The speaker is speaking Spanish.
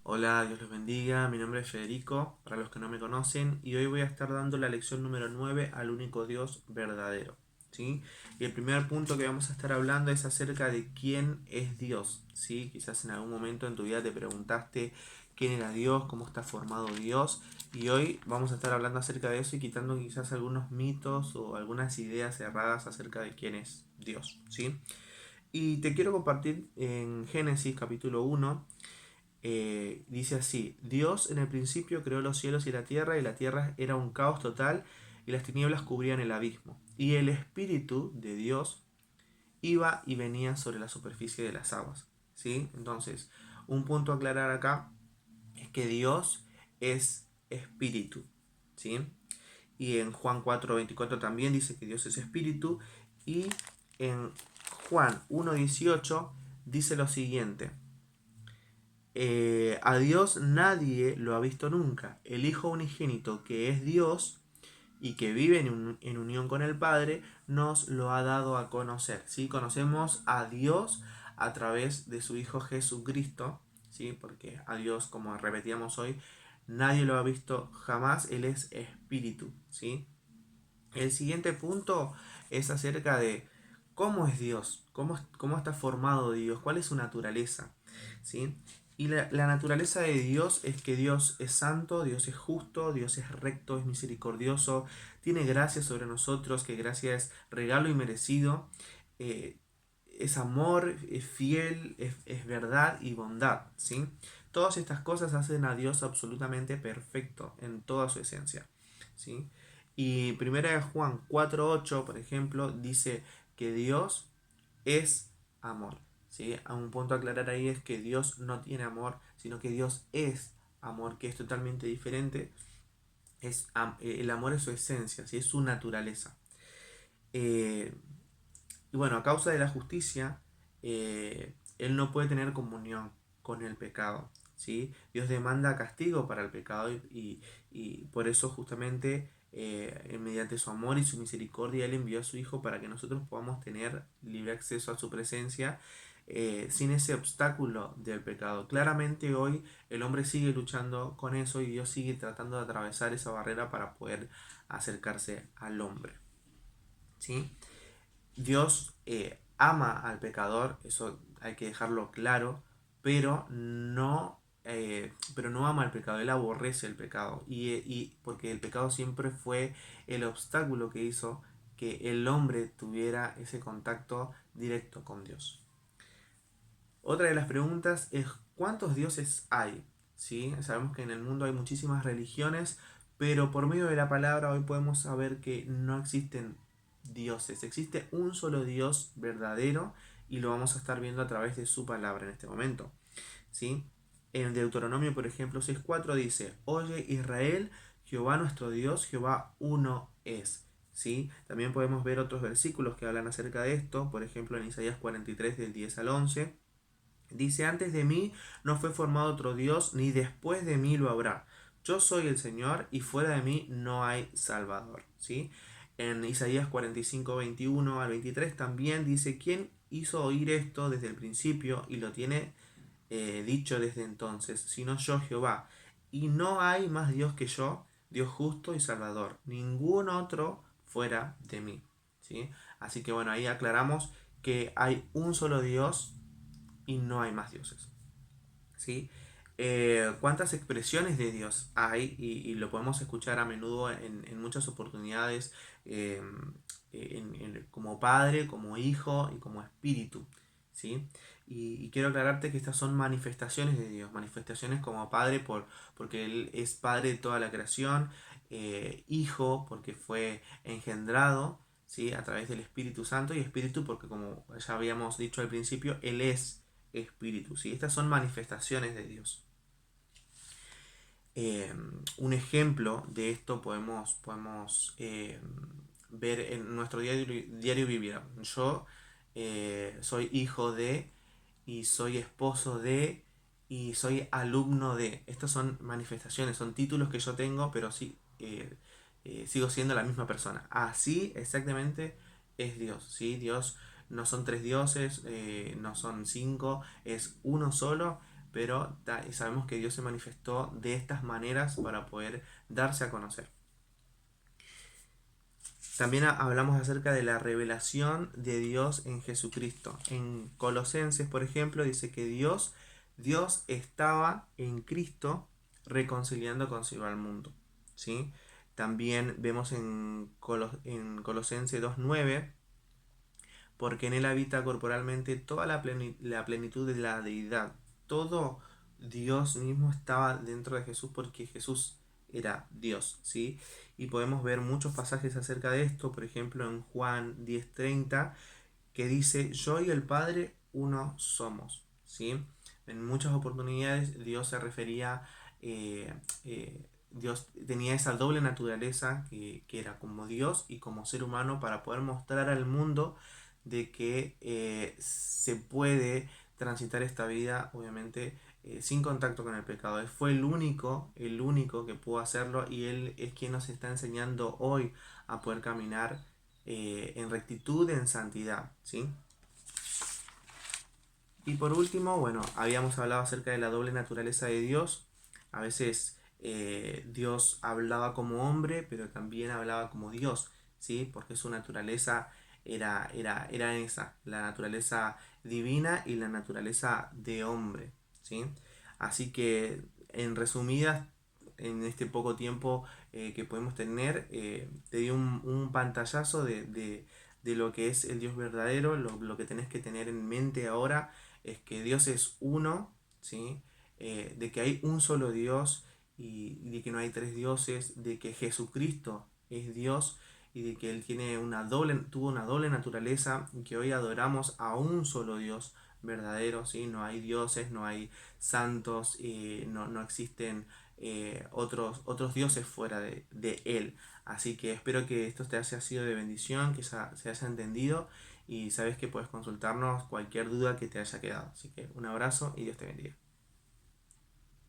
Hola, Dios los bendiga. Mi nombre es Federico, para los que no me conocen, y hoy voy a estar dando la lección número 9 al único Dios verdadero. ¿Sí? Y el primer punto que vamos a estar hablando es acerca de quién es Dios. ¿Sí? Quizás en algún momento en tu vida te preguntaste quién era Dios, cómo está formado Dios, y hoy vamos a estar hablando acerca de eso y quitando quizás algunos mitos o algunas ideas erradas acerca de quién es Dios. ¿Sí? Y te quiero compartir en Génesis capítulo 1. Dice así: Dios en el principio creó los cielos y la tierra era un caos total y las tinieblas cubrían el abismo. Y el Espíritu de Dios iba y venía sobre la superficie de las aguas. ¿Sí? Entonces, un punto a aclarar acá es que Dios es espíritu. ¿Sí? Y en Juan 4:24 también dice que Dios es espíritu. Y en Juan 1:18 dice lo siguiente: a Dios nadie lo ha visto nunca. El Hijo unigénito, que es Dios y que vive en unión con el Padre, nos lo ha dado a conocer. ¿Sí? Conocemos a Dios a través de su Hijo Jesucristo, ¿sí? Porque a Dios, como repetíamos hoy, nadie lo ha visto jamás. Él es espíritu. ¿Sí? El siguiente punto es acerca de cómo es Dios, cómo está formado Dios, cuál es su naturaleza. ¿Sí? Y la naturaleza de Dios es que Dios es santo, Dios es justo, Dios es recto, es misericordioso, tiene gracia sobre nosotros, que gracia es regalo y merecido, eh, es amor, es fiel, es verdad y bondad. ¿Sí? Todas estas cosas hacen a Dios absolutamente perfecto en toda su esencia. ¿Sí? Y primera de Juan 4:8, por ejemplo, dice que Dios es amor. ¿Sí? A un punto a aclarar ahí es que Dios no tiene amor, sino que Dios es amor, que es totalmente diferente. El amor es su esencia, ¿sí? Es su naturaleza. Eh, y bueno, a causa de la justicia, Él no puede tener comunión con el pecado. ¿Sí? Dios demanda castigo para el pecado y por eso justamente mediante su amor y su misericordia Él envió a su Hijo para que nosotros podamos tener libre acceso a su presencia sin ese obstáculo del pecado. Claramente hoy el hombre sigue luchando con eso y Dios sigue tratando de atravesar esa barrera para poder acercarse al hombre. ¿Sí? Dios ama al pecador, eso hay que dejarlo claro, pero no ama al pecado, él aborrece el pecado. Y porque el pecado siempre fue el obstáculo que hizo que el hombre tuviera ese contacto directo con Dios. Otra de las preguntas es: ¿cuántos dioses hay? ¿Sí? Sabemos que en el mundo hay muchísimas religiones, pero por medio de la palabra hoy podemos saber que no existen dioses. Existe un solo Dios verdadero y lo vamos a estar viendo a través de su palabra en este momento. ¿Sí? En Deuteronomio, por ejemplo, 6:4 dice: Oye Israel, Jehová nuestro Dios, Jehová uno es. ¿Sí? También podemos ver otros versículos que hablan acerca de esto, por ejemplo en Isaías 43 del 10 al 11. Dice: antes de mí no fue formado otro Dios, ni después de mí lo habrá. Yo soy el Señor y fuera de mí no hay Salvador. ¿Sí? En Isaías 45, 21 al 23 también dice: ¿quién hizo oír esto desde el principio y lo tiene dicho desde entonces? Sino yo, Jehová. Y no hay más Dios que yo, Dios justo y Salvador. Ningún otro fuera de mí. ¿Sí? Así que bueno, ahí aclaramos que hay un solo Dios y no hay más dioses. ¿Sí? ¿Cuántas expresiones de Dios hay? Y lo podemos escuchar a menudo en muchas oportunidades, eh, como Padre, como Hijo y como Espíritu. ¿Sí? Y quiero aclararte que estas son manifestaciones de Dios, manifestaciones como Padre porque Él es Padre de toda la creación, Hijo porque fue engendrado, ¿sí? A través del Espíritu Santo, y Espíritu porque, como ya habíamos dicho al principio, Él es espíritu. ¿Sí? Estas son manifestaciones de Dios. Eh, un ejemplo de esto podemos ver en nuestro diario vivir. Yo soy hijo de, y soy esposo de, y soy alumno de. Estas son manifestaciones, son títulos que yo tengo, pero sí, sigo siendo la misma persona. Así exactamente es Dios. ¿Sí? Dios no son tres dioses, no son cinco, es uno solo, pero sabemos que Dios se manifestó de estas maneras para poder darse a conocer. También hablamos acerca de la revelación de Dios en Jesucristo. En Colosenses, por ejemplo, dice que Dios estaba en Cristo reconciliando consigo al mundo. ¿Sí? También vemos en Colosenses 2:9, porque en él habita corporalmente toda la plenitud de la deidad. Todo Dios mismo estaba dentro de Jesús porque Jesús era Dios, ¿sí? Y podemos ver muchos pasajes acerca de esto, por ejemplo en Juan 10:30, que dice, yo y el Padre uno somos, ¿sí? En muchas oportunidades Dios se refería, Dios tenía esa doble naturaleza que era como Dios y como ser humano para poder mostrar al mundo de que se puede transitar esta vida, obviamente, sin contacto con el pecado. Él fue el único que pudo hacerlo y Él es quien nos está enseñando hoy a poder caminar en rectitud, en santidad, ¿sí? Y por último, bueno, habíamos hablado acerca de la doble naturaleza de Dios. A veces Dios hablaba como hombre, pero también hablaba como Dios, ¿sí? Porque su naturaleza era esa, la naturaleza divina y la naturaleza de hombre, ¿sí? Así que, en resumidas, en este poco tiempo que podemos tener, te di un pantallazo de lo que es el Dios verdadero. Lo que tenés que tener en mente ahora es que Dios es uno, ¿sí? De que hay un solo Dios y de que no hay tres dioses, de que Jesucristo es Dios y de que Él tuvo una doble naturaleza y que hoy adoramos a un solo Dios verdadero, ¿sí? No hay dioses, no hay santos, no existen otros dioses fuera de Él. Así que espero que esto te haya sido de bendición, que se haya entendido y sabes que puedes consultarnos cualquier duda que te haya quedado. Así que un abrazo y Dios te bendiga.